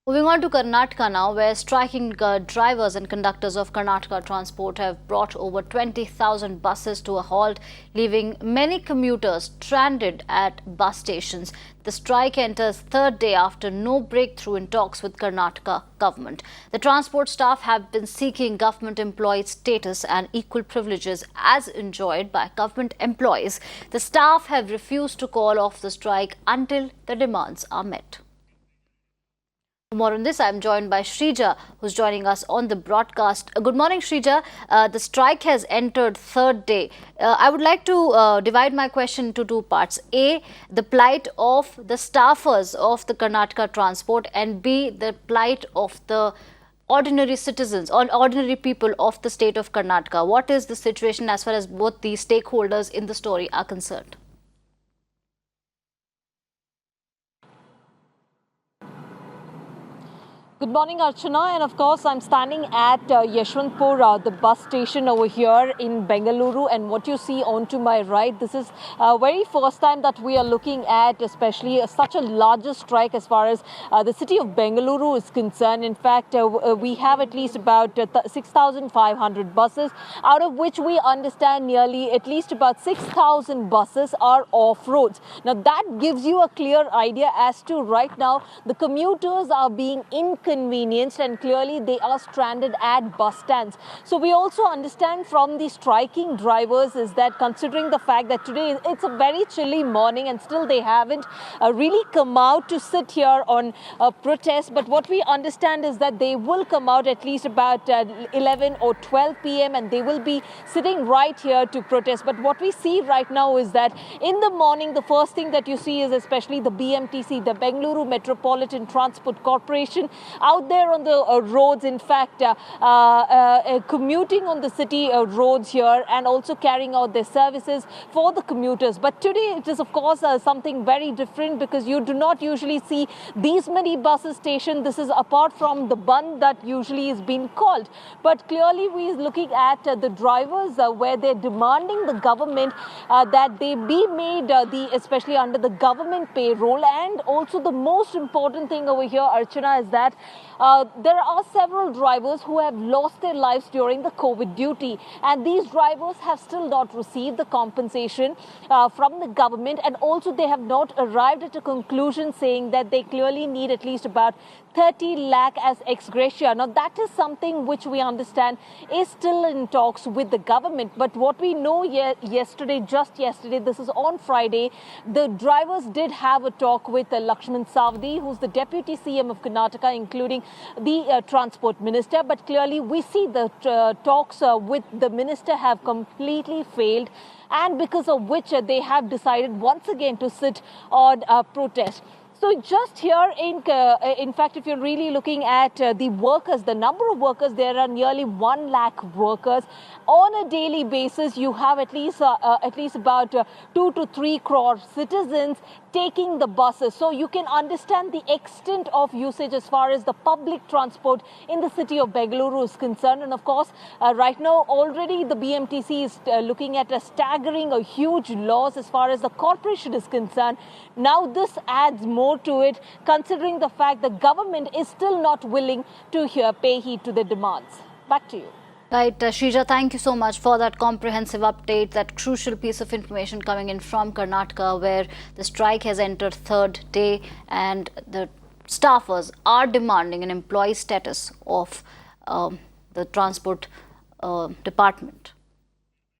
Moving on to Karnataka now, where striking drivers and conductors of Karnataka Transport have brought over 20,000 buses to a halt, leaving many commuters stranded at bus stations. The strike enters third day after no breakthrough in talks with Karnataka government. The transport staff have been seeking government employee status and equal privileges as enjoyed by government employees. The staff have refused to call off the strike until the demands are met. For more on this, I am joined by Shrija, who's joining us on the broadcast. Good morning, Shrija. The strike has entered third day. I would like to divide my question into two parts. A, the plight of the staffers of the Karnataka Transport, and B, the plight of the ordinary citizens or ordinary people of the state of Karnataka. What is the situation as far as both the stakeholders in the story are concerned? Good morning, Archana, and of course I'm standing at Yeshwantpur, the bus station over here in Bengaluru, and what you see on to my right, this is very first time that we are looking at especially such a larger strike as far as the city of Bengaluru is concerned. In fact, we have at least about 6,500 buses, out of which we understand nearly at least about 6,000 buses are off roads. Now that gives you a clear idea as to right now the commuters are being inconvenienced, and clearly they are stranded at bus stands. So we also understand from the striking drivers is that considering the fact that today it's a very chilly morning and still they haven't really come out to sit here on protest, but what we understand is that they will come out at least about 11 or 12 p.m. and they will be sitting right here to protest. But what we see right now is that in the morning, the first thing that you see is especially the BMTC, the Bengaluru Metropolitan Transport Corporation, out there on the roads, in fact, commuting on the city roads here and also carrying out their services for the commuters. But today it is, of course, something very different because you do not usually see these many buses stationed. This is apart from the bund that usually is being called. But clearly we are looking at the drivers where they're demanding the government that they be made especially under the government payroll. And also the most important thing over here, Archana, is that there are several drivers who have lost their lives during the COVID duty, and these drivers have still not received the compensation from the government, and also they have not arrived at a conclusion saying that they clearly need at least about 30 lakh as ex gratia. Now that is something which we understand is still in talks with the government. But what we know just yesterday, this is on Friday, the drivers did have a talk with Lakshman Savdi, who's the Deputy CM of Karnataka, including the Transport Minister. But clearly we see the talks with the Minister have completely failed, and because of which they have decided once again to sit on protest. So just here, in fact, if you're really looking at the workers, the number of workers, there are nearly 1 lakh workers. On a daily basis, you have at least about 2 to 3 crore citizens taking the buses. So you can understand the extent of usage as far as the public transport in the city of Bengaluru is concerned. And of course, right now, already the BMTC is looking at a staggering, a huge loss as far as the corporation is concerned. Now this adds more to it, considering the fact the government is still not willing to pay heed to the demands. Back to you. Right, Shrija, thank you so much for that comprehensive update, that crucial piece of information coming in from Karnataka, where the strike has entered third day and the staffers are demanding an employee status of the transport department.